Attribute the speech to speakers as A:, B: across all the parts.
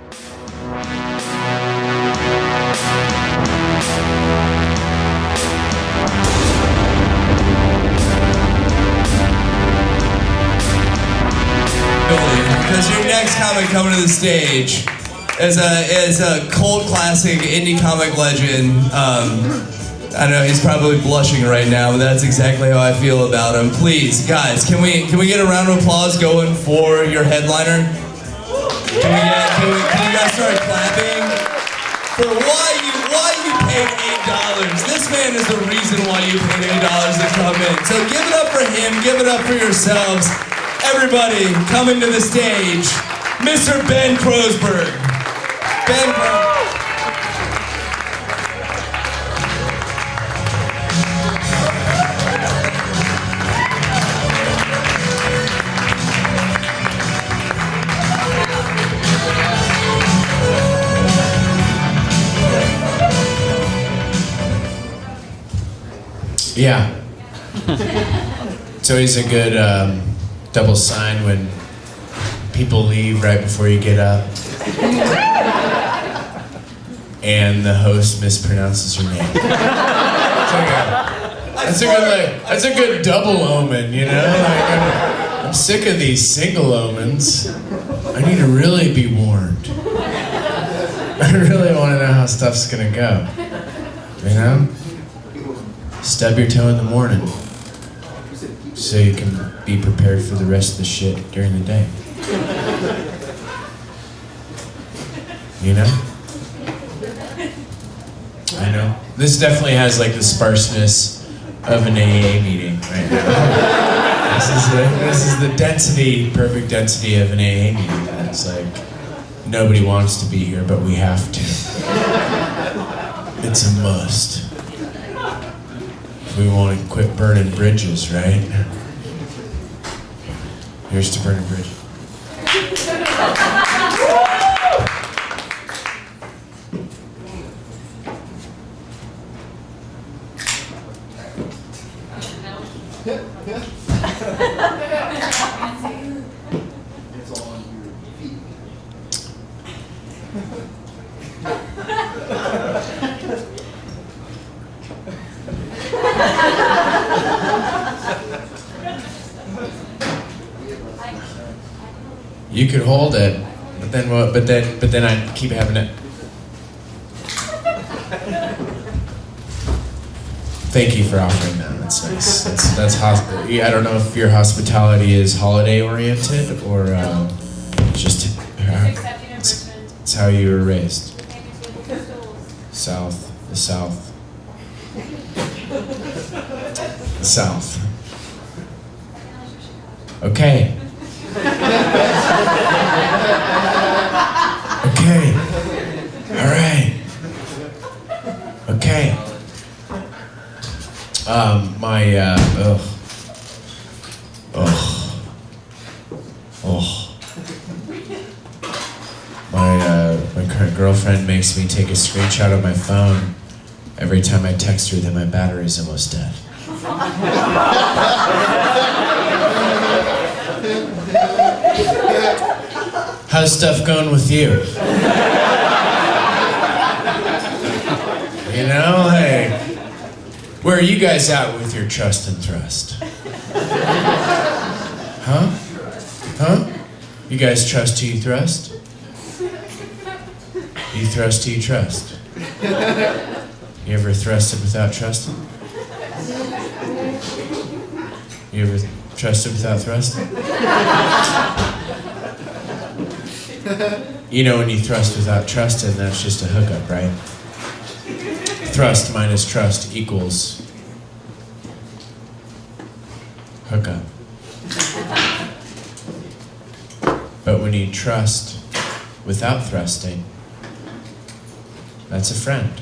A: Because your next comic coming to the stage is a cult classic indie comic legend. I know he's probably blushing right now, but that's exactly how I feel about him. Please, guys, can we get a round of applause going for your headliner? Can you guys start clapping for why you paid $8? This man is the reason why you paid $8 to come in. So give it up for him. Give it up for yourselves. Everybody, coming to the stage, Mr. Ben Kronberg. Ben Kronberg.
B: Yeah. It's always a good double sign when people leave right before you get up and the host mispronounces your name. That's a good double omen, you know? Like, I'm sick of these single omens. I need to really be warned. I really want to know how stuff's gonna go. You know? Stub your toe in the morning so you can be prepared for the rest of the shit during the day. You know? I know. This definitely has like the sparseness of an AA meeting right now. This is the density, perfect density of an AA meeting. It's like, nobody wants to be here, but we have to. It's a must. We want to quit burning bridges, right? Here's to burning bridges. You could hold it, but then what? But then I'd keep having it. Thank you for offering that. That's nice. That's I don't know if your hospitality is holiday oriented or just it's how you were raised. South, the South, the South. Okay. Okay. All right. Okay. My current girlfriend makes me take a screenshot of my phone every time I text her that my battery's almost dead. How's stuff going with you? You know, hey, where are you guys at with your trust and thrust? Huh? Huh? You guys trust who you thrust? You thrust who you trust? You ever thrusted without trusting? You ever trusted without thrusting? You know, when you thrust without trusting, that's just a hookup, right? Thrust minus trust equals hookup. But when you trust without thrusting, that's a friend.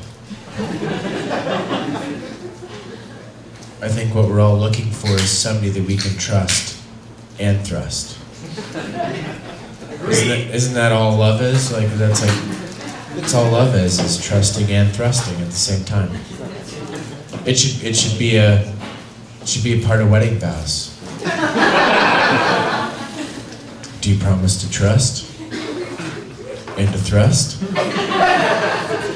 B: I think what we're all looking for is somebody that we can trust and thrust. Isn't that all love is? Like, that's all love is trusting and thrusting at the same time. It should be a part of wedding vows. Do you promise to trust? And to thrust.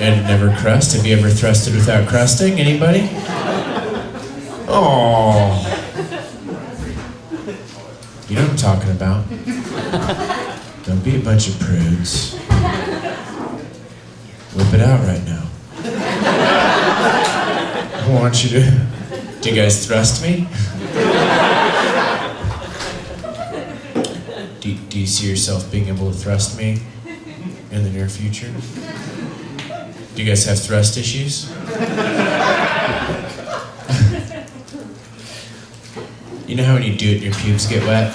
B: And never crust. Have you ever thrusted without crusting? Anybody? Oh. You know what I'm talking about. Don't be a bunch of prudes. Whip it out right now. I want you to... Do you guys thrust me? Do you see yourself being able to thrust me in the near future? Do you guys have thrust issues? You know how when you do it, your pubes get wet?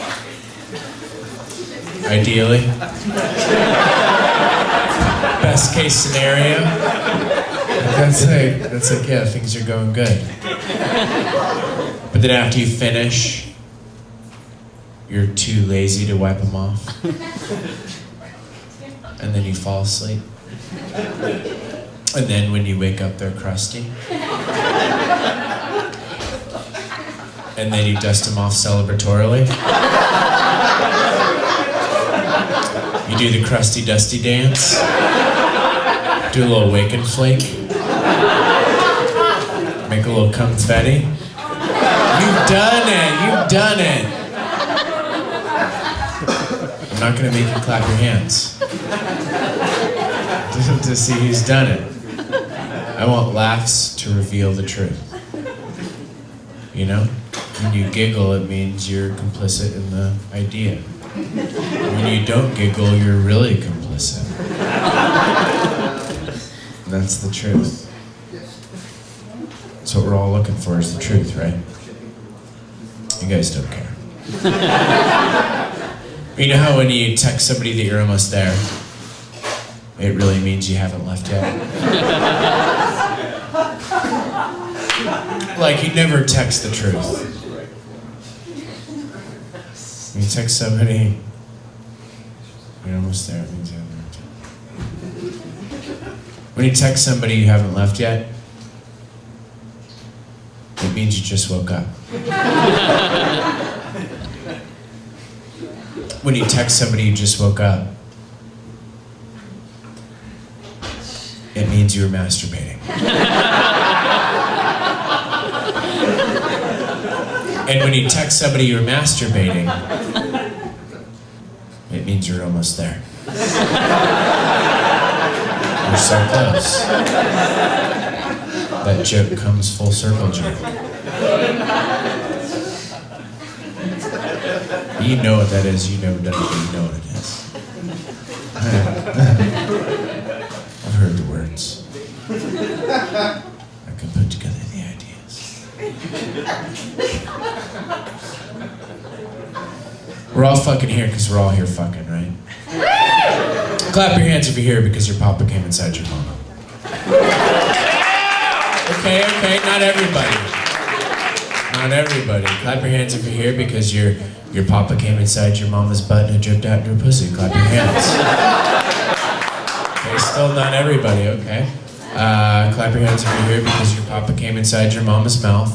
B: Ideally. Best case scenario. That's like, yeah, things are going good. But then after you finish, you're too lazy to wipe them off. And then you fall asleep. And then when you wake up, they're crusty. And then you dust them off celebratorily. You do the crusty dusty dance. Do a little wake and flake. Make a little confetti. You've done it! You've done it! I'm not gonna make you clap your hands. To see who's done it. I want laughs to reveal the truth. You know? When you giggle, it means you're complicit in the idea. When you don't giggle, you're really complicit. And that's the truth. That's what we're all looking for, is the truth, right? You guys don't care. You know how when you text somebody that you're almost there, it really means you haven't left yet? Like, you never text the truth. When you text somebody, you're almost there, it means you haven't left yet. When you text somebody you haven't left yet, it means you just woke up. When you text somebody you just woke up, it means you were masturbating. And when you text somebody you're masturbating, it means you're almost there. You're so close. That joke comes full circle, joke. You know what that is, you never done it, but you know what it is. I've heard the words. I can put together the ideas. We're all fucking here because we're all here fucking, right? Clap your hands if you're here because your papa came inside your mama. Okay, not everybody. Not everybody. Clap your hands if you're here because your papa came inside your mama's butt and it dripped out into her pussy. Clap your hands. Okay, still not everybody, okay. Clap your hands if you're here because your papa came inside your mama's mouth.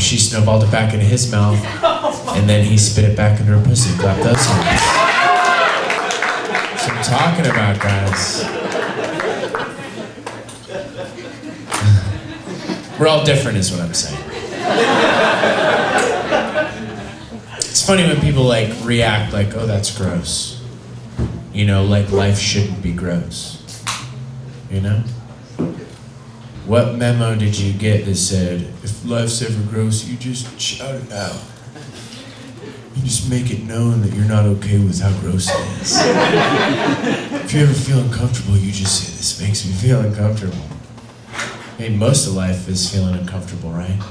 B: She snowballed it back into his mouth, and then he spit it back into her pussy. Clap those hands. That's what I'm talking about, guys. We're all different is what I'm saying. It's funny when people like react like, oh, that's gross. You know, like life shouldn't be gross. You know? What memo did you get that said, if life's ever gross, you just shout it out. You just make it known that you're not okay with how gross it is. If you ever feel uncomfortable, you just say, this makes me feel uncomfortable. I mean, most of life is feeling uncomfortable, right?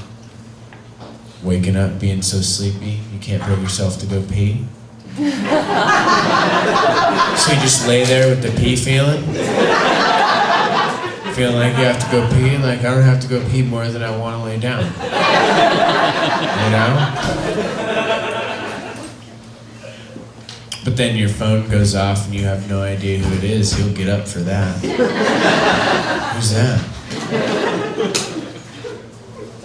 B: Waking up, being so sleepy, you can't bring yourself to go pee. So you just lay there with the pee feeling. Feeling like you have to go pee, like I don't have to go pee more than I want to lay down. You know? But then your phone goes off and you have no idea who it is. You'll get up for that. Who's that?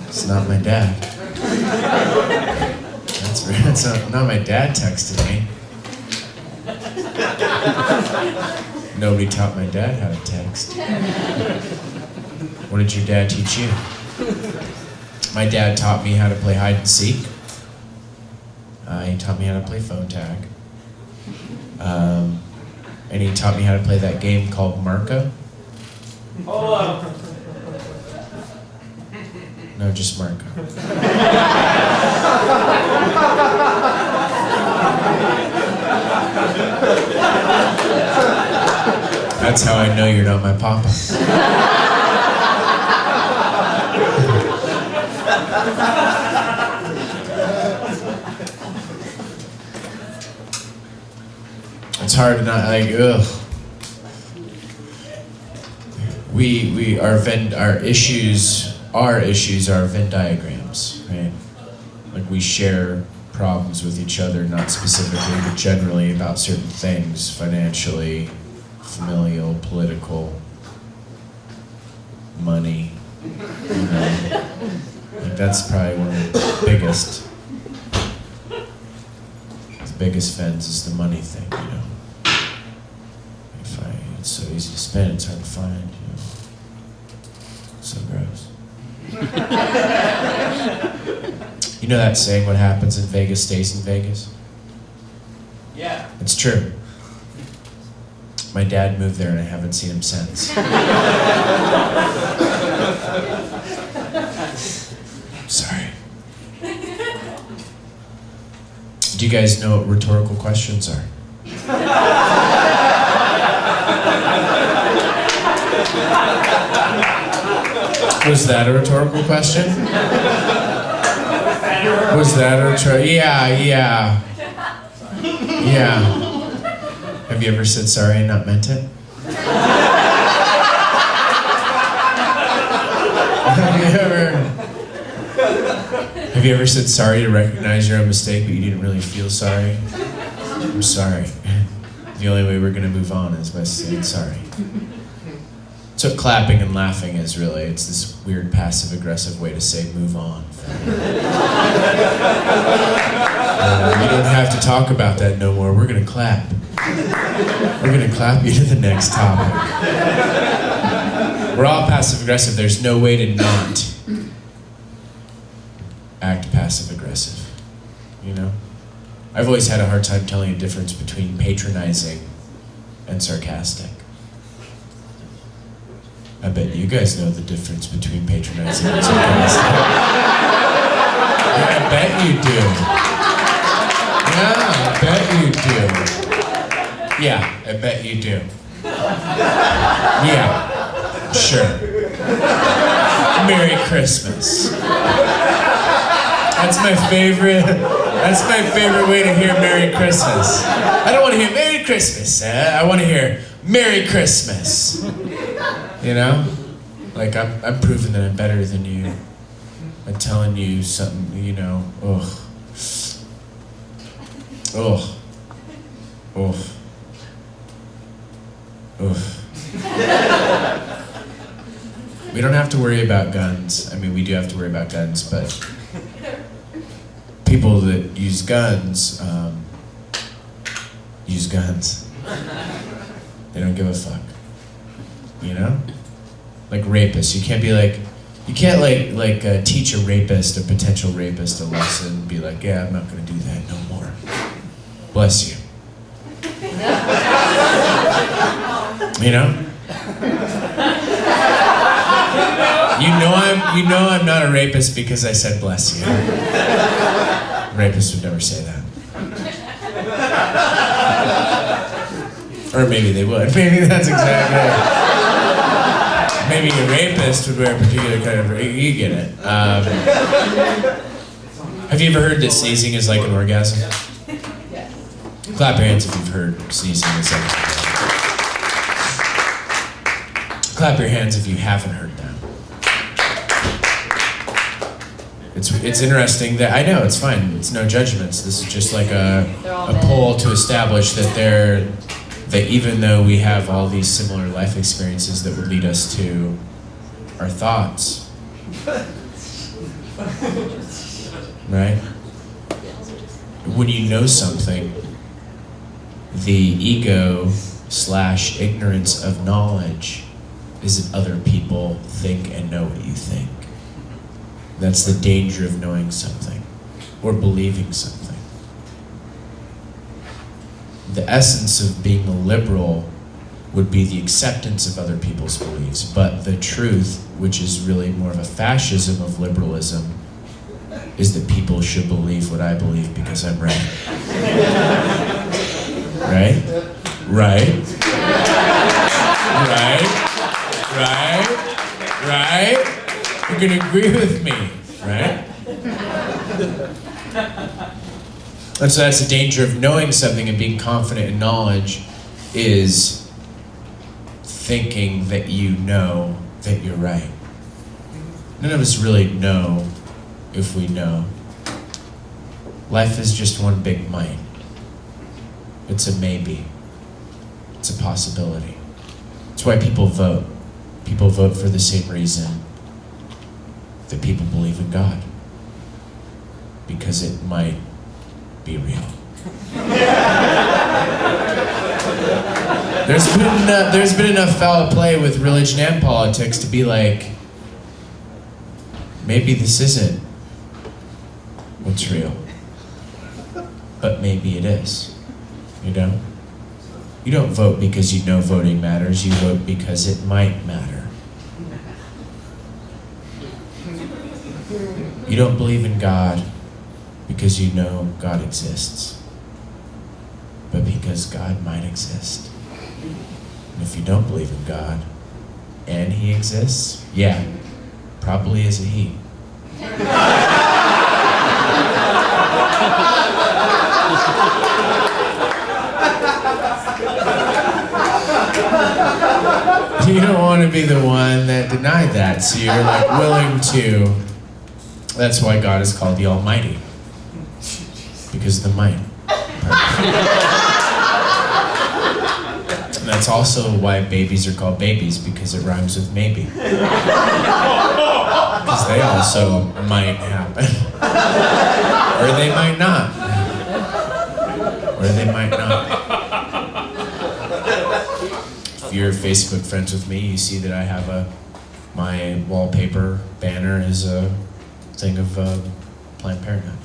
B: It's not my dad. That's not my dad texted me. Nobody taught my dad how to text. What did your dad teach you? My dad taught me how to play hide and seek. He taught me how to play phone tag. And he taught me how to play that game called Marco. No, just Marco. That's how I know you're not my papa. It's hard to not like, ugh. Our issues are Venn diagrams, right? Like we share problems with each other, not specifically, but generally about certain things, financially, familial, political, money. You know? Like that's probably one of the biggest fence is the money thing, you know. It's so easy to spend, it's hard to find, you know. So gross. You know that saying, what happens in Vegas stays in Vegas?
A: Yeah.
B: It's true. My dad moved there and I haven't seen him since. Sorry. Do you guys know what rhetorical questions are? Was that a rhetorical question? Was that a rhetorical? Yeah. Have you ever said sorry and not meant it? Have you ever said sorry to recognize your own mistake, but you didn't really feel sorry? I'm sorry. The only way we're gonna move on is by saying sorry. So clapping and laughing is really, it's this weird passive-aggressive way to say move on. You don't have to talk about that no more. We're gonna clap. We're gonna clap you to the next topic. We're all passive-aggressive. There's no way to not act passive-aggressive, you know? I've always had a hard time telling a difference between patronizing and sarcastic. I bet you guys know the difference between patronizing and sarcastic. Yeah, I bet you do. Yeah, I bet you do. Yeah, I bet you do. Yeah, sure. Merry Christmas. That's my favorite way to hear Merry Christmas. I don't want to hear Merry Christmas. I want to hear Merry Christmas. You know? Like, I'm proving that I'm better than you. I'm telling you something, you know, ugh. We don't have to worry about guns. I mean, we do have to worry about guns, but people that use guns, They don't give a fuck. You know? Like rapists. You can't be like, you can't teach a rapist, a potential rapist, a lesson and be like, yeah, I'm not gonna do that no more. Bless you. You know? You know I'm not a rapist because I said bless you. Rapists would never say that. Or maybe they would. Maybe that's exactly it. Maybe a rapist would wear a particular kind of... You get it. Have you ever heard that sneezing is like an orgasm? Clap your hands if you've heard sneezing is like an orgasm. Clap your hands if you haven't heard that. It's interesting that, I know, it's fine. It's no judgments. This is just like a poll to establish that that even though we have all these similar life experiences that would lead us to our thoughts, right? When you know something, The ego/ignorance of knowledge is that other people think and know what you think. That's the danger of knowing something or believing something. The essence of being a liberal would be the acceptance of other people's beliefs, but the truth, which is really more of a fascism of liberalism, is that people should believe what I believe because I'm right. Right? Right? Right? Right? You can agree with me, right? And so that's the danger of knowing something and being confident in knowledge, is thinking that you know that you're right. None of us really know if we know. Life is just one big might. It's a maybe. It's a possibility. It's why people vote. People vote for the same reason that people believe in God. Because it might be real. There's been enough foul play with religion and politics to be like, maybe this isn't what's real. But maybe it is. You know? You don't vote because you know voting matters. You vote because it might matter. You don't believe in God because you know God exists, but because God might exist. And if you don't believe in God and He exists, yeah, probably is a He. You don't want to be the one that denied that, so you're like willing to. That's why God is called the Almighty, because of the might. And that's also why babies are called babies, because it rhymes with maybe. Because they also might happen. Or they might not. Or they might not. If you're Facebook friends with me, you see that I have my wallpaper banner is a thing of Planned Parenthood.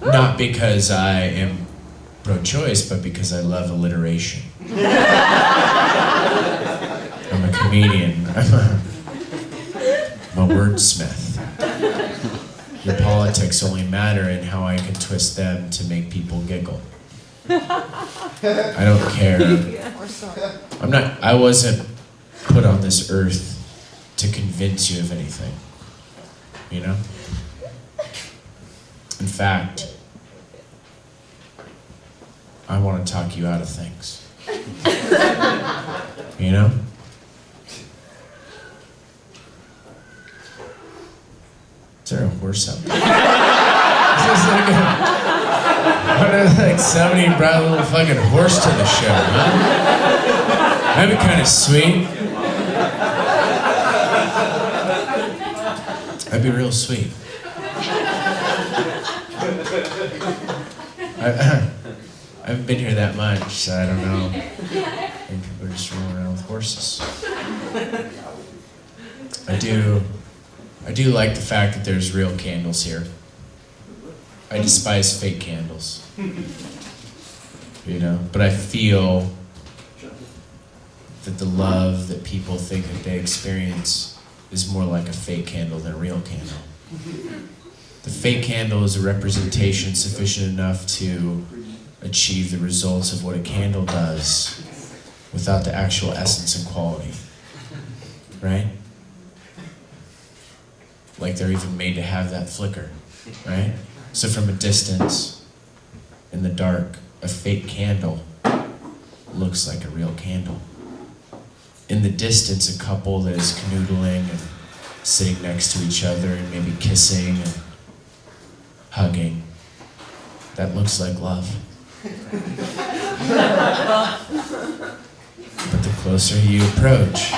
B: Not because I am pro-choice, but because I love alliteration. I'm a comedian. I'm a wordsmith. Your politics only matter in how I can twist them to make people giggle. I don't care. I wasn't put on this earth to convince you of anything. You know? In fact, I want to talk you out of things. You know? Is there a horse out there? Like somebody brought a little fucking horse to the show, huh? That'd be kind of sweet. That'd be real sweet. I haven't been here that much, so I don't know. I think people are just rolling around with horses. I do like the fact that there's real candles here. I despise fake candles. You know, but I feel that the love that people think that they experience is more like a fake candle than a real candle. The fake candle is a representation sufficient enough to achieve the results of what a candle does without the actual essence and quality. Right? Like they're even made to have that flicker. Right? So from a distance, in the dark, a fake candle looks like a real candle. In the distance, a couple that is canoodling and sitting next to each other and maybe kissing and hugging, that looks like love. But the closer you approach,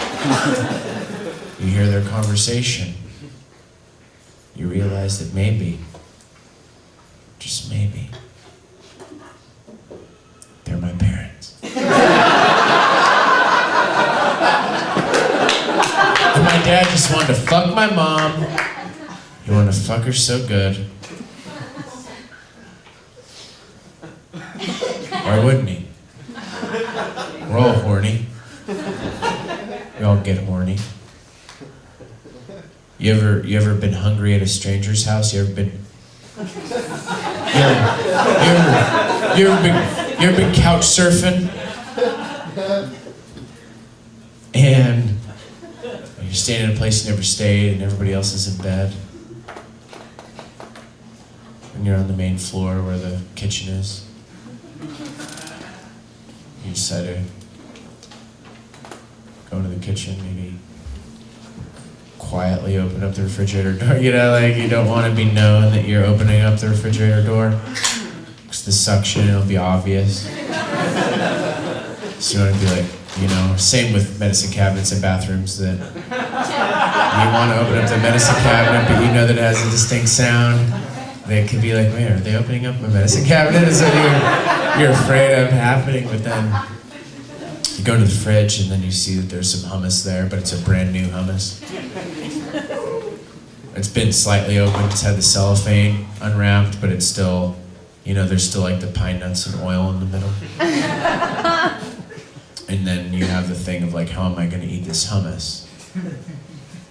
B: you hear their conversation, you realize that maybe, just maybe, just wanted to fuck my mom. He wanted to fuck her so good. Why wouldn't he? We're all horny. We all get horny. You ever been hungry at a stranger's house? You ever been couch surfing? And you're staying in a place you never stayed and everybody else is in bed. And you're on the main floor where the kitchen is. You decide to go into the kitchen, maybe quietly open up the refrigerator door. You know, like you don't want to be known that you're opening up the refrigerator door. Because the suction, it'll be obvious. So you want to be like, you know, same with medicine cabinets and bathrooms, that you want to open up the medicine cabinet, but you know that it has a distinct sound. They could be like, wait, are they opening up my medicine cabinet? Is what you're afraid of happening, but then you go to the fridge and then you see that there's some hummus there, but it's a brand new hummus. It's been slightly opened, it's had the cellophane unwrapped, but it's still, you know, there's still like the pine nuts and oil in the middle. And then you have the thing of like, how am I gonna eat this hummus?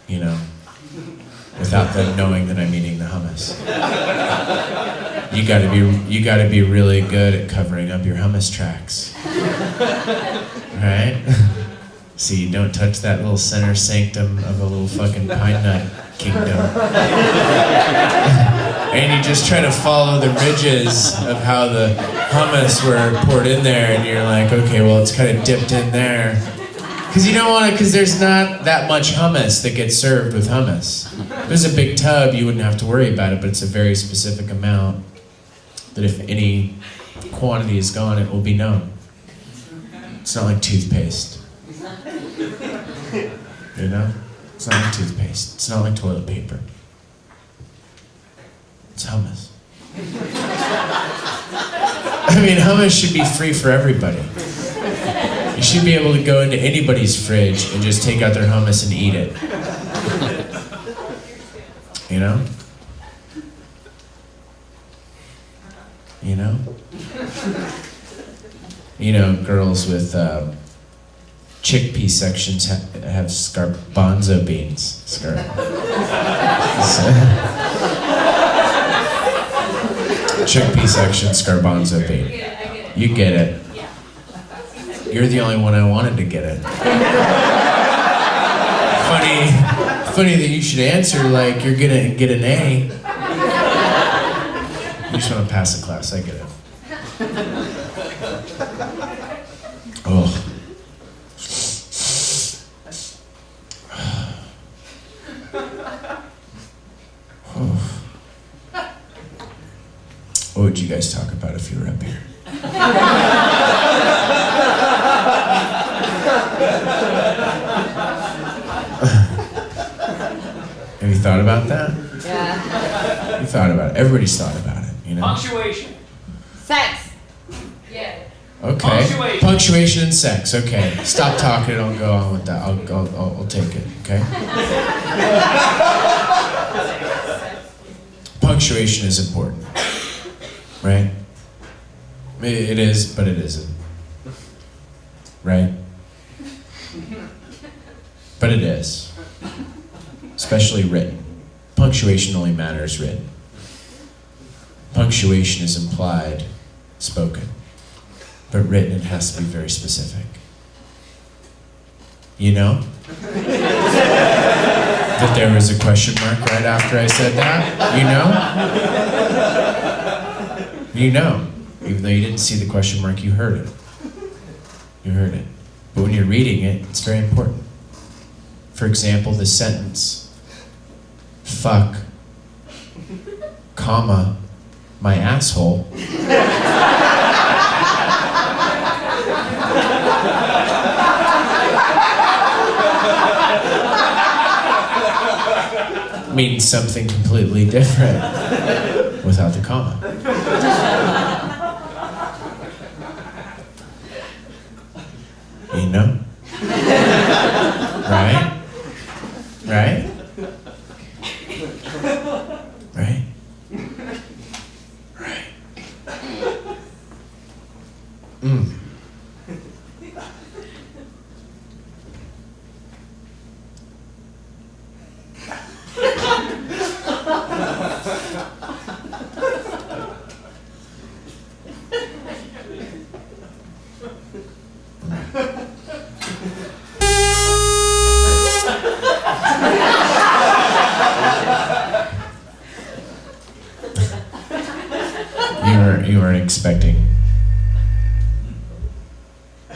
B: You know, without them knowing that I'm eating the hummus. You gotta be really good at covering up your hummus tracks. Right? So you don't touch that little center sanctum of a little fucking pine nut kingdom. And you just try to follow the ridges of how the hummus were poured in there, and you're like, okay, well, it's kind of dipped in there. Because you don't want to, because there's not that much hummus that gets served with hummus. If there's a big tub, you wouldn't have to worry about it, but it's a very specific amount that if any quantity is gone, it will be known. It's not like toothpaste. You know? It's not like toothpaste. It's not like toilet paper. It's hummus. I mean, hummus should be free for everybody. You should be able to go into anybody's fridge and just take out their hummus and eat it. You know? You know? You know, girls with chickpea sections have garbanzo beans. Chickpea section, garbanzo bean. You get it. You're the only one I wanted to get it. Funny that you should answer like you're gonna get an A. You just want to pass the class, I get it. Oh. What would you guys talk about if you were up here? Have you thought about that?
C: Yeah.
B: You thought about it. Everybody's thought about it, you know?
D: Punctuation.
C: Sex. Yeah.
B: Okay. Punctuation and sex. Okay. Stop talking and I'll go on with that. I'll take it. Okay. Punctuation is important, right? It is, but it isn't. Right? But it is. Especially written. Punctuation only matters written. Punctuation is implied, spoken. But written, it has to be very specific. You know? That there was a question mark right after I said that? You know? You know. Even though you didn't see the question mark, you heard it. You heard it. But when you're reading it, it's very important. For example, the sentence, fuck, comma, my asshole. Means something completely different without the comma. You know? Right? Right? Right? Right.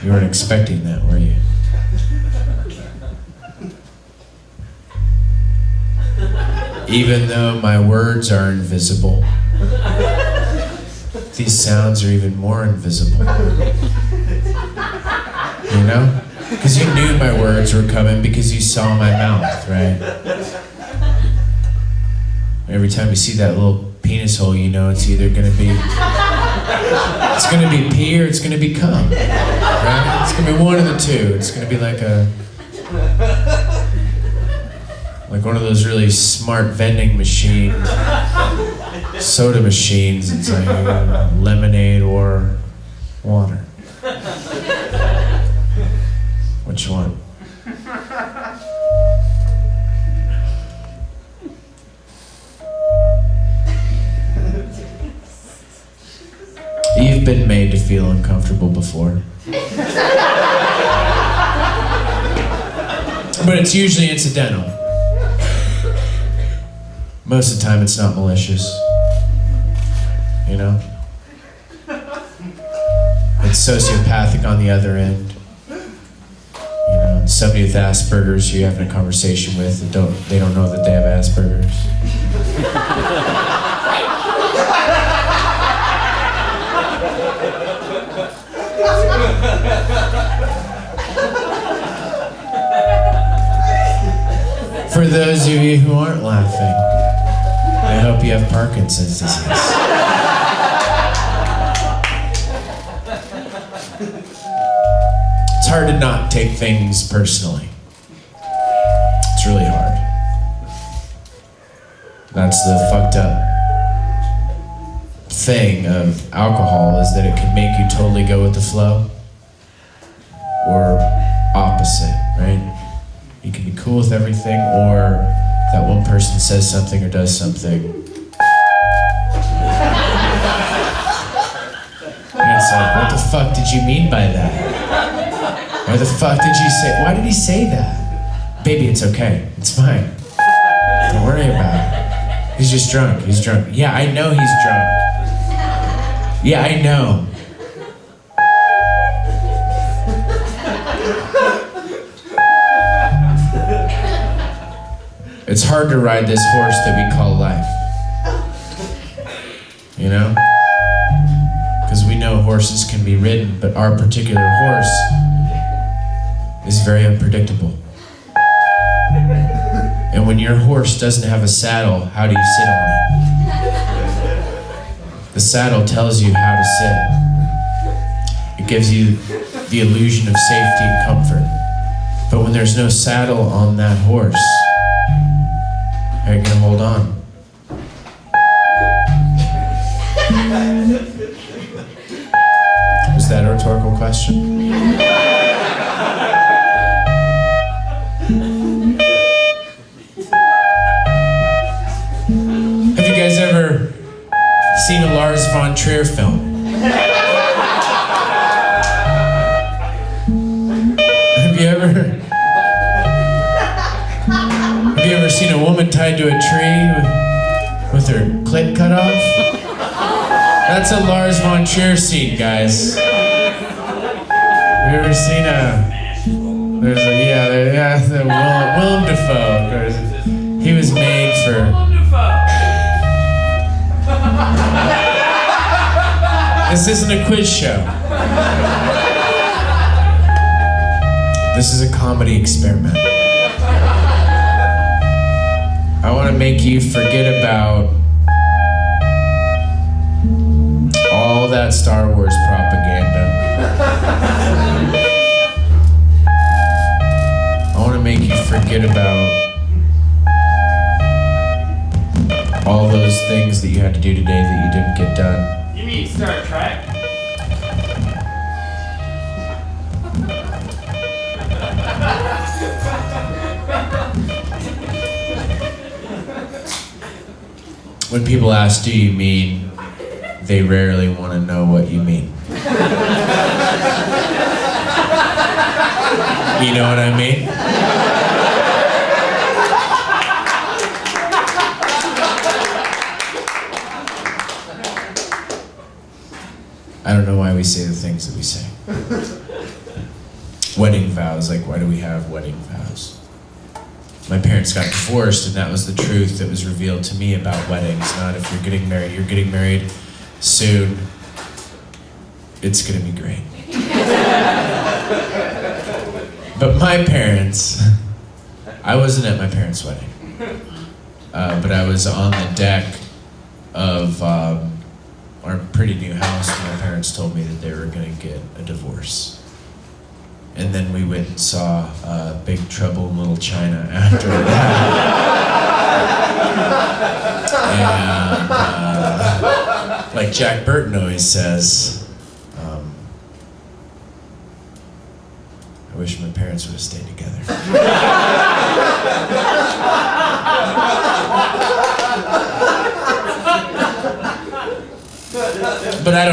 B: You weren't expecting that, were you? Even though my words are invisible, these sounds are even more invisible. You know? Because you knew my words were coming because you saw my mouth, right? Every time you see that little penis hole, you know it's either gonna be pee or it's gonna be cum, right? It's gonna be one of the two. It's gonna be like one of those really smart vending machine soda machines. It's like lemonade or water. Which one? You've been made to feel uncomfortable before. But it's usually incidental. Most of the time it's not malicious. You know? It's sociopathic on the other end. You know, somebody with Asperger's you're having a conversation with and they don't know that they have Asperger's. For those of you who aren't laughing, I hope you have Parkinson's disease. It's hard to not take things personally. It's really hard. That's the fucked up thing of alcohol, is that it can make you totally go with the flow or opposite, right? You can be cool with everything, or that one person says something or does something and it's like, what the fuck did you mean by that? Why the fuck did you say, why did he say that? Baby, it's okay, it's fine, don't worry about it. He's just drunk. Yeah, I know he's drunk. Yeah, I know. It's hard to ride this horse that we call life. You know? Because we know horses can be ridden, but our particular horse is very unpredictable. And when your horse doesn't have a saddle, how do you sit on it? The saddle tells you how to sit. It gives you the illusion of safety and comfort. But when there's no saddle on that horse, how are you gonna hold on? Was that a rhetorical question? Have you guys ever seen a Lars von Trier film? Have you ever seen a woman tied to a tree with her clit cut off? That's a Lars von Trier scene, guys. Have you ever seen Willem Dafoe. He was made for... This isn't a quiz show. This is a comedy experiment. I want to make you forget about all that Star Wars propaganda. I want to make you forget about things that you had to do today that you didn't get done?
D: You mean Star Trek?
B: When people ask, do you mean, they rarely want to know what you mean. You know what I mean? I don't know why we say the things that we say. Wedding vows, like why do we have wedding vows? My parents got divorced, and that was the truth that was revealed to me about weddings. Not if you're getting married soon. It's gonna be great. But my parents, I wasn't at my parents' wedding, but I was on the deck of our pretty new house when my parents told me that they were gonna get a divorce. And then we went and saw Big Trouble in Little China after that. And like Jack Burton always says, I wish my parents would have stayed together. But I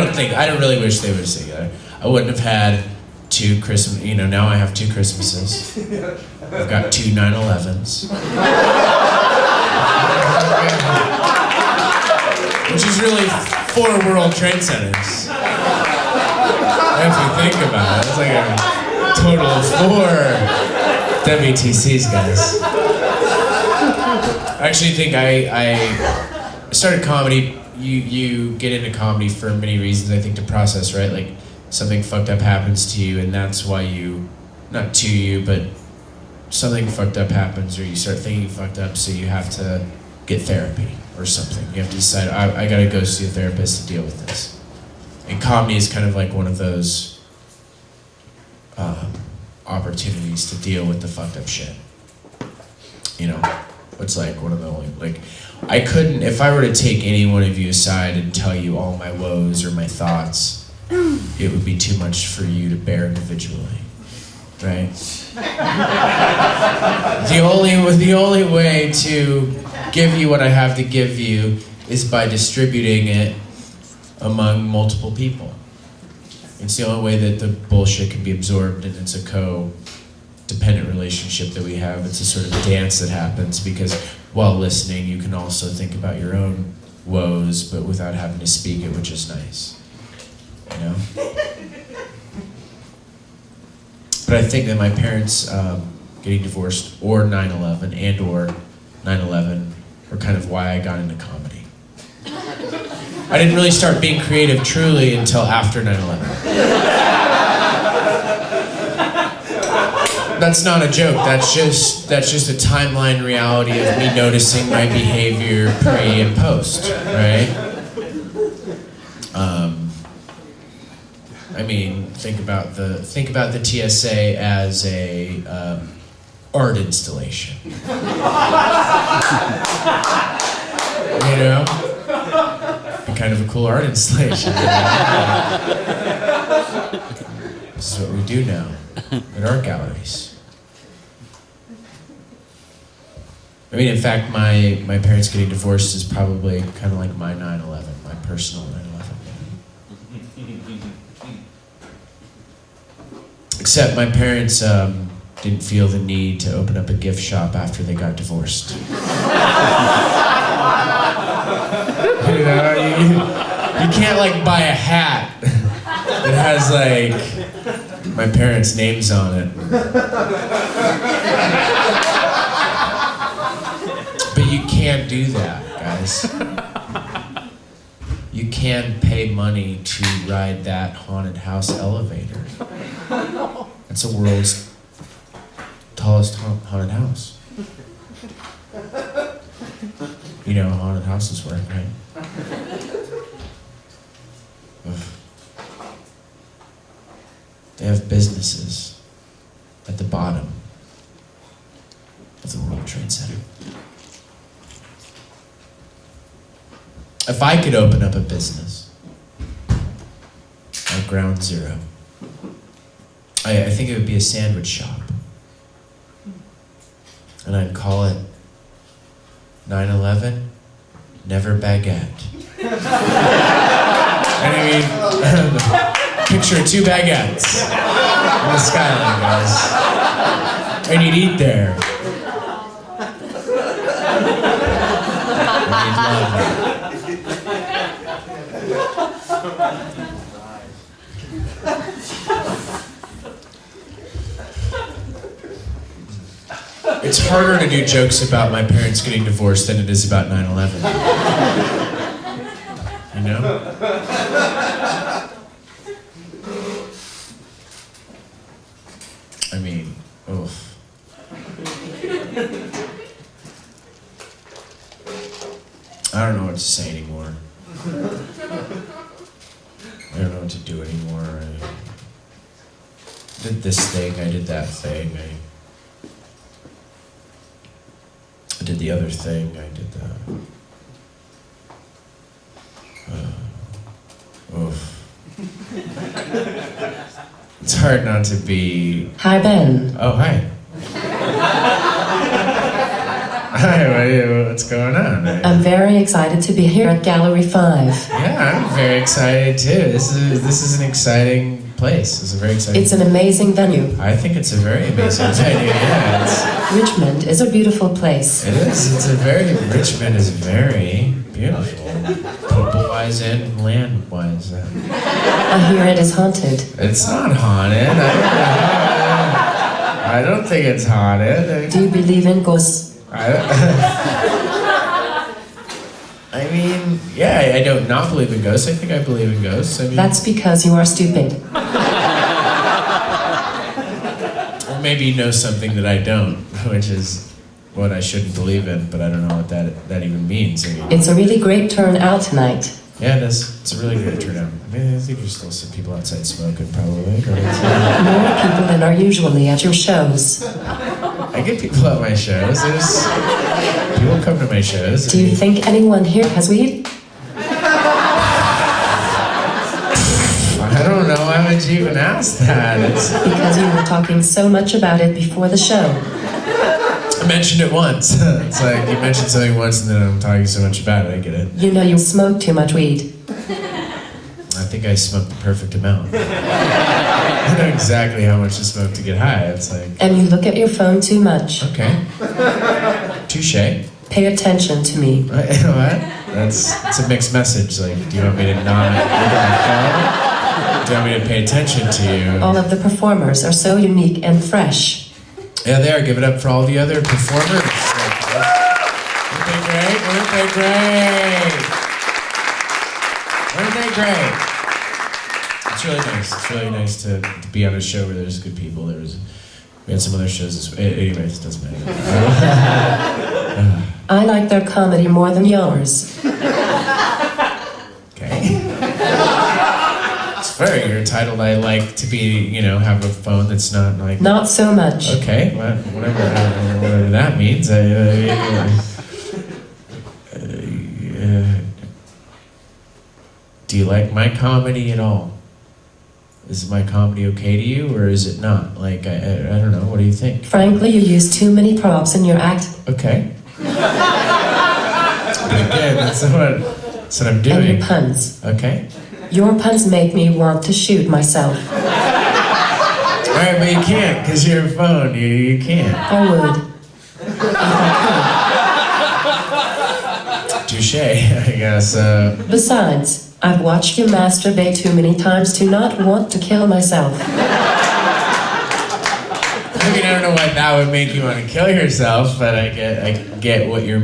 B: don't really wish they would have stayed together. I wouldn't have had 2 Christmas, now I have 2 Christmases. I've got 2 9/11s. Which is really 4 World Trade Centers. If you think about it, it's like a total of 4 WTCs, guys. I actually think I started comedy. You get into comedy for many reasons, I think, to process, right? Like, something fucked up happens to you, and that's why not to you, but something fucked up happens, or you start thinking fucked up, so you have to get therapy or something. You have to decide, I gotta go see a therapist to deal with this. And comedy is kind of like one of those opportunities to deal with the fucked up shit. It's like one of the only, I couldn't, if I were to take any one of you aside and tell you all my woes or my thoughts, it would be too much for you to bear individually, right? The only way to give you what I have to give you is by distributing it among multiple people. It's the only way that the bullshit can be absorbed, and it's a co-dependent relationship that we have. It's a sort of dance that happens, because while listening, you can also think about your own woes, but without having to speak it, which is nice. But I think that my parents getting divorced, or 9/11, or 9/11, were kind of why I got into comedy. I didn't really start being creative truly until after 9/11. That's not a joke. That's just a timeline reality of me noticing my behavior pre and post, right? Think about the TSA as a art installation. Kind of a cool art installation. This is what we do now at art galleries. In fact, my parents getting divorced is probably kind of like my 9/11, my personal 9/11. Except my parents didn't feel the need to open up a gift shop after they got divorced. You can't buy a hat that has my parents' names on it. But you can't do that, guys. You can pay money to ride that haunted house elevator. It's the world's tallest haunted house. You know how haunted houses work, right? Ugh. They have businesses at the bottom of the World Trade Center. If I could open up a business at ground zero, I think it would be a sandwich shop. And I'd call it 9/11 Never Baguette. And I mean, picture 2 baguettes in the skyline, guys. And you'd eat there. And you'd love it. It's harder to do jokes about my parents getting divorced than it is about 9/11. You know? I mean, oof. I don't know what to say anymore. I don't know what to do anymore. I did this thing, I did that thing, I did the other thing, I did that. Oof. It's hard not to be...
D: Hi, Ben.
B: Oh, hi. Hi, what's going on?
D: I'm very excited to be here at Gallery5.
B: Yeah, I'm very excited too. This is an exciting place. It's a very exciting...
D: It's an amazing venue.
B: I think it's a very amazing venue, yeah.
D: Richmond is a beautiful place.
B: It is. Richmond is very beautiful. People-wise and land-wise.
D: I hear it is haunted.
B: It's not haunted. I don't think it's haunted.
D: Do you believe in ghosts?
B: I mean, yeah, I don't not believe in ghosts. I think I believe in ghosts. I mean,
D: That's because you are stupid.
B: or maybe you know something that I don't, which is what I shouldn't believe in, but I don't know what that even means. I mean,
D: It's a really great turnout tonight.
B: yeah, it is. It's a really great turnout. I mean, I think there's still some people outside smoking, probably. Right?
D: More people than are usually at your shows.
B: I get people at my shows. People come to my shows.
D: Do you think anyone here has weed?
B: I don't know. Why would you even ask that?
D: Because you were talking so much about it before the show.
B: I mentioned it once. It's like you mentioned something once and then I'm talking so much about it. I get it.
D: You know you smoke too much weed.
B: I think I smoked the perfect amount. I know exactly how much to smoke to get high. It's like...
D: And you look at your phone too much.
B: Okay. Touche.
D: Pay attention to me.
B: You know what? It's a mixed message. Like, do you want me to not look at my phone? Do you want me to pay attention to you?
D: All of the performers are so unique and fresh.
B: Yeah, they are. Give it up for all the other performers. Weren't they great? Weren't they great? Weren't they great? It's really nice. It's really nice to be on a show where there's good people. We had some other shows this way. Anyways, it doesn't matter.
D: I like their comedy more than yours.
B: Okay. It's fair. You're entitled. I like to be, have a phone that's not like...
D: Not so much.
B: Okay, well, whatever that means. Do you like my comedy at all? Is my comedy okay to you, or is it not? Like, I don't know. What do you think?
D: Frankly, you use too many props in your act.
B: Okay. But again, that's what I'm doing.
D: And your puns.
B: Okay.
D: Your puns make me want to shoot myself.
B: All right, but you can't, because you're a phone. You can't.
D: I would. If I
B: Touche, I guess.
D: could. Besides, I've watched you masturbate too many times to not want to kill myself.
B: I mean, I don't know why that would make you want to kill yourself, but I get what you're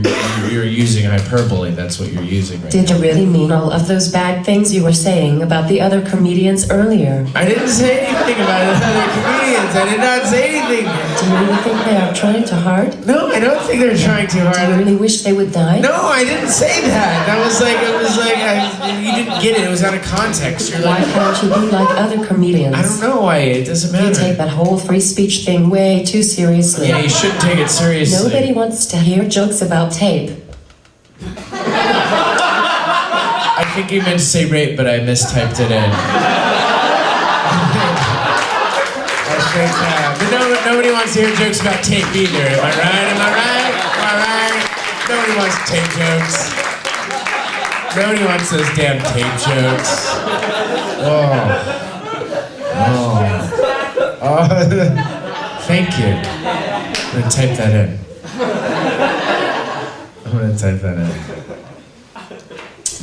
B: using hyperbole. That's what you're using right
D: Did you really mean all of those bad things you were saying about the other comedians earlier?
B: I didn't say anything about other comedians. I did not say anything.
D: Do you really think they are trying too hard?
B: No, I don't think they're trying too
D: Do you
B: hard.
D: really wish they would die?
B: No, I didn't say that. It was like you didn't get it. It was out of context. You're
D: Why
B: like,
D: can't you be like other comedians?
B: I don't know why. It doesn't
D: You take
B: matter.
D: that whole free speech thing way too seriously.
B: Yeah, you shouldn't take it seriously.
D: Nobody wants to hear jokes about tape.
B: think you meant to say rape, but I mistyped it in. But nobody wants to hear jokes about tape either. Am I right? Am I right? Am I right? Nobody wants tape jokes. Nobody wants those damn tape jokes. Oh. Thank you. I'm gonna type that in. I'm gonna type that in.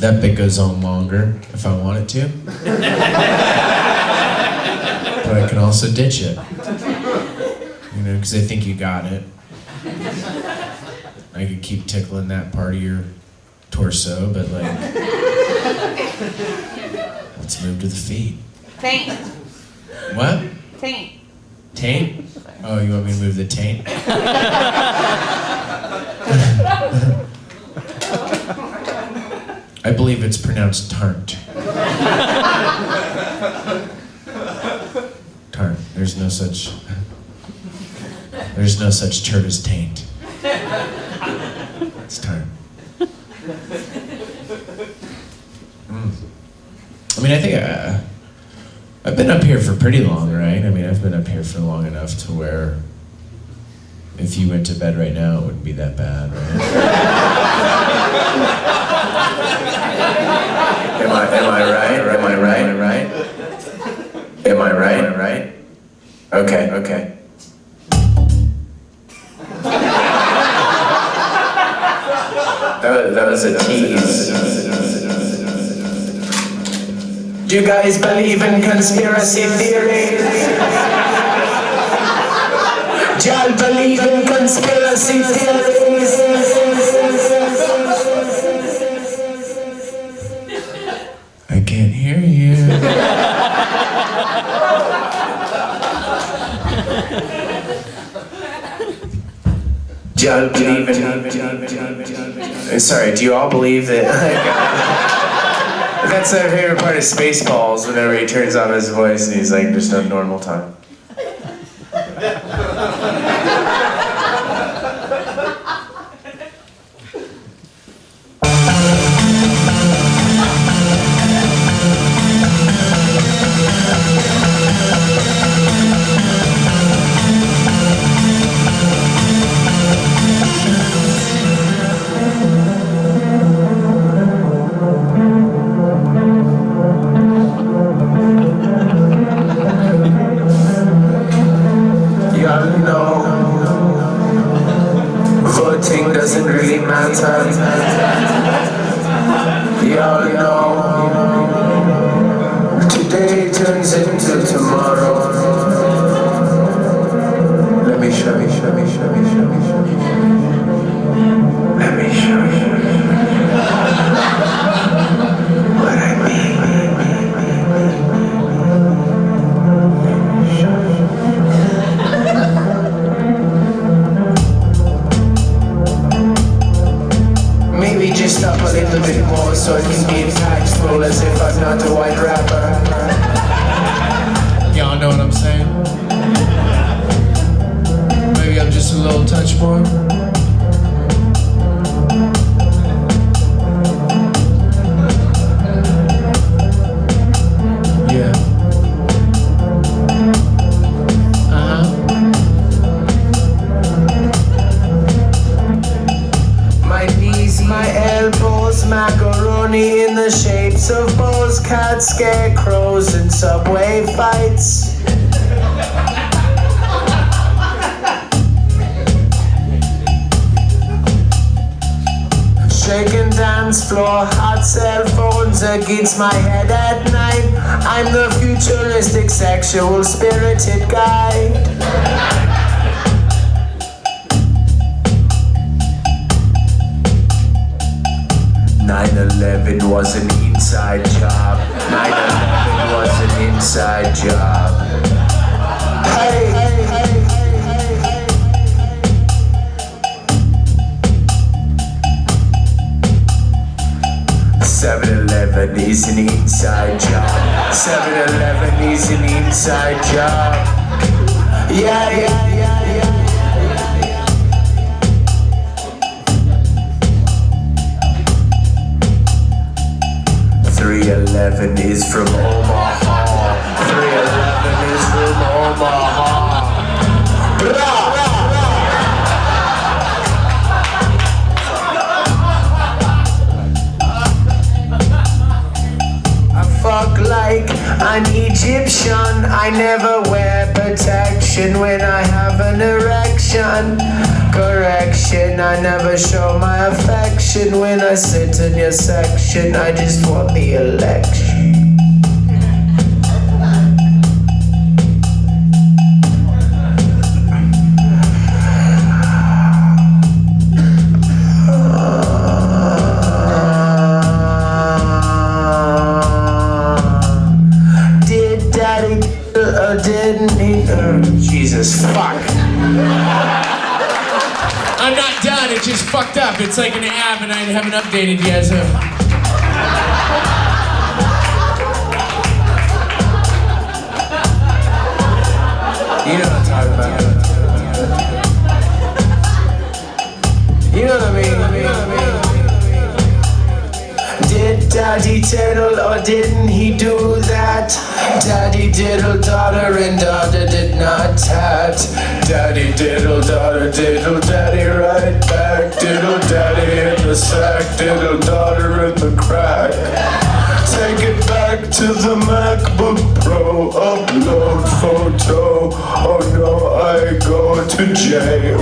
B: That bit goes on longer if I want it to. But I can also ditch it. You know, because I think you got it. I could keep tickling that part of your torso, but like, let's move to the feet.
C: Taint.
B: What?
C: Taint.
B: Taint? Oh, you want me to move the taint? I believe it's pronounced tarnt. Tarnt. There's no such turd as taint. It's tarnt. I mean, I think I've been up here for pretty long, right? I mean, I've been up here for long enough to where if you went to bed right now, it wouldn't be that bad, right? Am I right? Am I right? Am I right? Okay. That was a tease. Do you guys believe in conspiracy theories? Do y'all believe in conspiracy theories? I can't hear you. Do y'all believe in... Sorry, do you all believe that... That's my favorite part of Spaceballs, whenever he turns on his voice and he's like, just a normal time. Voting doesn't really matter. Y'all know today turns into tomorrow. Let me show you. Let me show you what I mean. Maybe just up a little bit more so it can be impactful, as if I'm not a white rapper. Y'all know what I'm saying? Maybe I'm just a little touch more. Yeah. My elbows, macaroni in the shapes of bows, cats, scarecrows, and subway fights. Shaking dance floor, hot cell phones against my head at night. I'm the futuristic, sexual, spirited guy. 9/11 was an inside job. 9/11 was an inside job. Hey. 7-Eleven is an inside job. 7-Eleven is an inside job. Yeah.
E: is from Omaha. 311 is from Omaha. I fuck like an Egyptian. I never wear protection when I have an erection. Correction, I never show my affection when I sit in your section. I just want the election. Did daddy or didn't he? Jesus, fuck.
B: I'm not done, it's just fucked up. It's like an app and I haven't updated yet, so...
E: You know what I'm talking about. You know what I mean? Did daddy diddle or didn't he do that? Daddy diddle, daughter, and daughter did not tat. Daddy diddle, daughter, diddle, daddy right back. Diddle, daddy in the sack. Diddle, daughter in the crack. Take it back to the MacBook Pro. Upload photo. Oh no, I go to jail.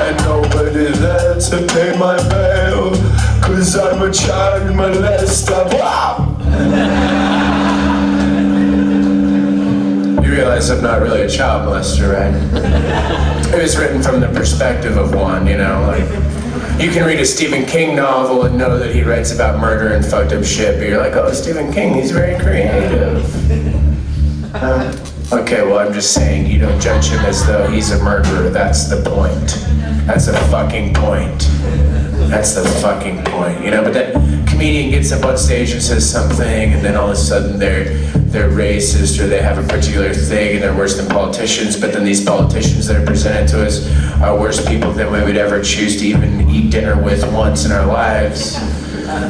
E: And nobody there to pay my bail. 'Cause I'm a child molester. Wow! You realize I'm not really a child molester, right? It was written from the perspective of one, you know, like... You can read a Stephen King novel and know that he writes about murder and fucked up shit, but you're like, oh, Stephen King, he's very creative. Okay, well, I'm just saying, you don't judge him as though he's a murderer. That's the point. That's a fucking point. That's the fucking point, you know? But that comedian gets up on stage and says something, and then all of a sudden they're racist, or they have a particular thing, and they're worse than politicians, but then these politicians that are presented to us are worse people than we would ever choose to even eat dinner with once in our lives.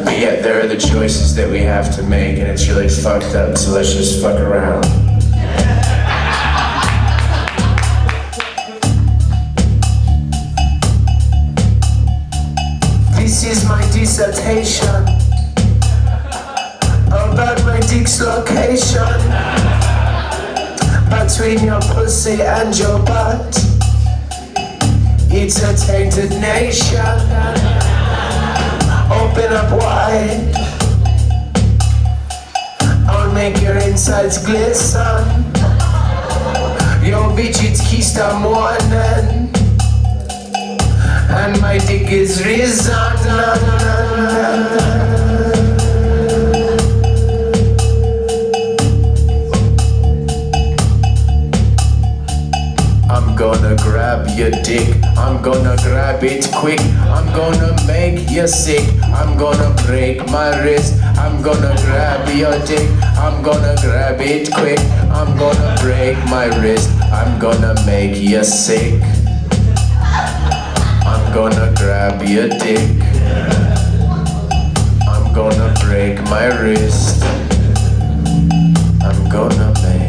E: But yet, there are the choices that we have to make, and it's really fucked up, so let's just fuck around. This is my dissertation about my dick's location between your pussy and your butt. It's a tainted nation. Open up wide. I'll make your insides glisten. Your bitch, it's kissed, I'm warning. And my dick is risen. I'm gonna grab your dick, I'm gonna grab it quick, I'm gonna make you sick, I'm gonna break my wrist, I'm gonna grab your dick, I'm gonna grab it quick, I'm gonna break my wrist, I'm gonna make you sick. I'm gonna grab your dick, I'm gonna break my wrist, I'm gonna make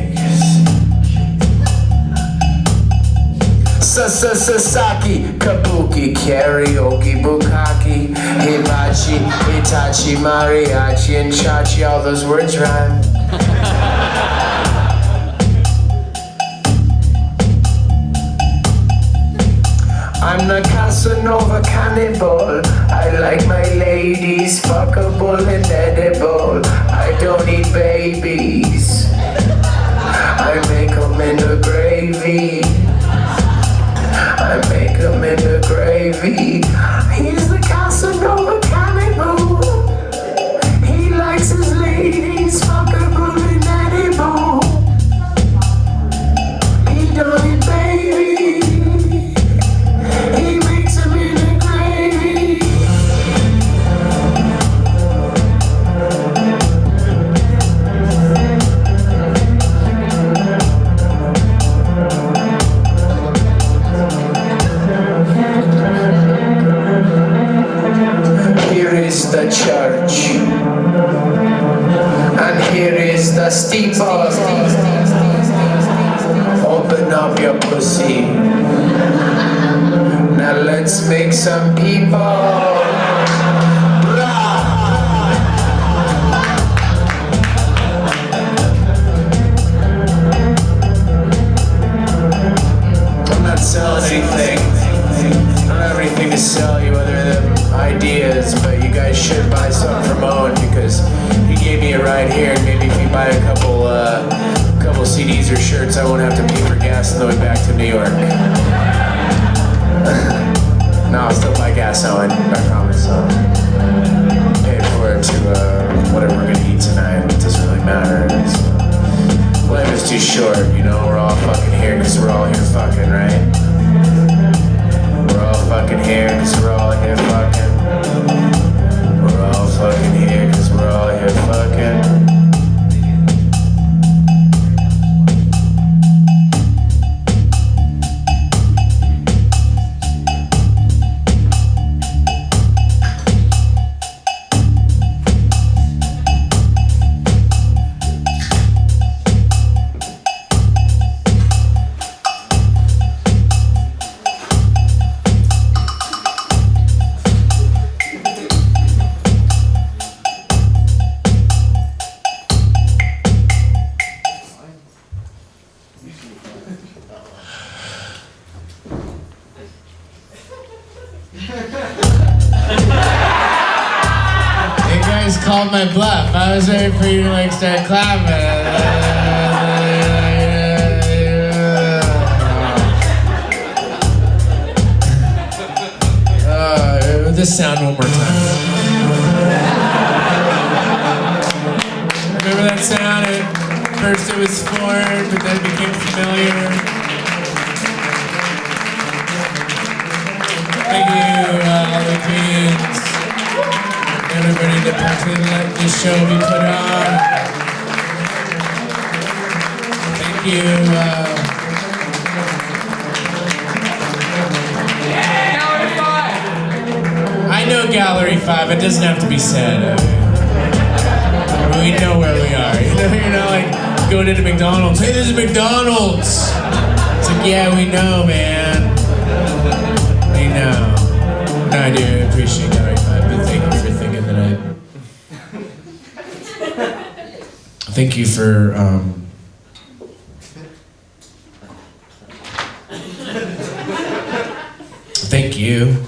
E: Sasaki, kabuki, karaoke, bukkake, hibachi, itachi, mariachi, and chachi, all those words rhyme. I'm the Casanova cannibal. I like my ladies fuckable and edible. I don't eat babies. I make them into gravy. I make them into gravy. He's the Casanova cannibal. He likes his ladies fuckable and edible. He don't eat babies. He makes them into gravy. your pussy. Now let's make some people. I'm not selling anything. I don't have anything to sell you other than ideas, but you guys should buy some from Owen because he gave me a ride here, and maybe if you buy a couple CDs or shirts, I won't have to pay for gas on the way back to New York. No, I'll still buy gas, Owen. I promise. Pay for it to whatever we're gonna eat tonight. It doesn't really matter. Life is too short, you know. We're all fucking here because we're all here fucking, right? We're all fucking here because we're all here fucking. We're all fucking here because we're all here fucking.
B: You guys called my bluff. I was ready for you to like start clapping. This sound one more time. Remember that sound? At first it was foreign, but then it became familiar. Thank you, all the kids. Everybody that actually let this show be put on. Thank you. I know Gallery5. It doesn't have to be said. We know where we are. You're not like going into McDonald's. Hey, this is McDonald's. It's like, yeah, we know, man. We know. No, I do appreciate Gallery5, but thank you for thinking that Thank you for, Thank you.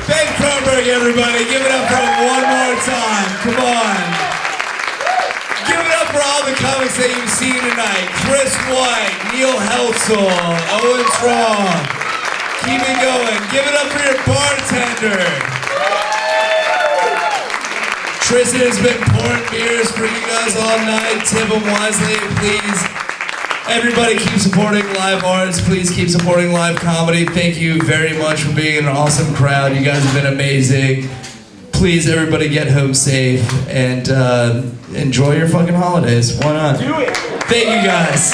A: Ben Kronberg, everybody. Give it up for him one more time. Come on. Give it up for all the comics that you've seen tonight. Chris White, Neil Heltzel, Owen Strong. Keep it going. Give it up for your bartender. Tristan has been pouring beers for you guys all night. Tip him wisely, please. Everybody keep supporting live arts. Please keep supporting live comedy. Thank you very much for being an awesome crowd. You guys have been amazing. Please, everybody get home safe and enjoy your fucking holidays. Why not? Do it. Thank you guys.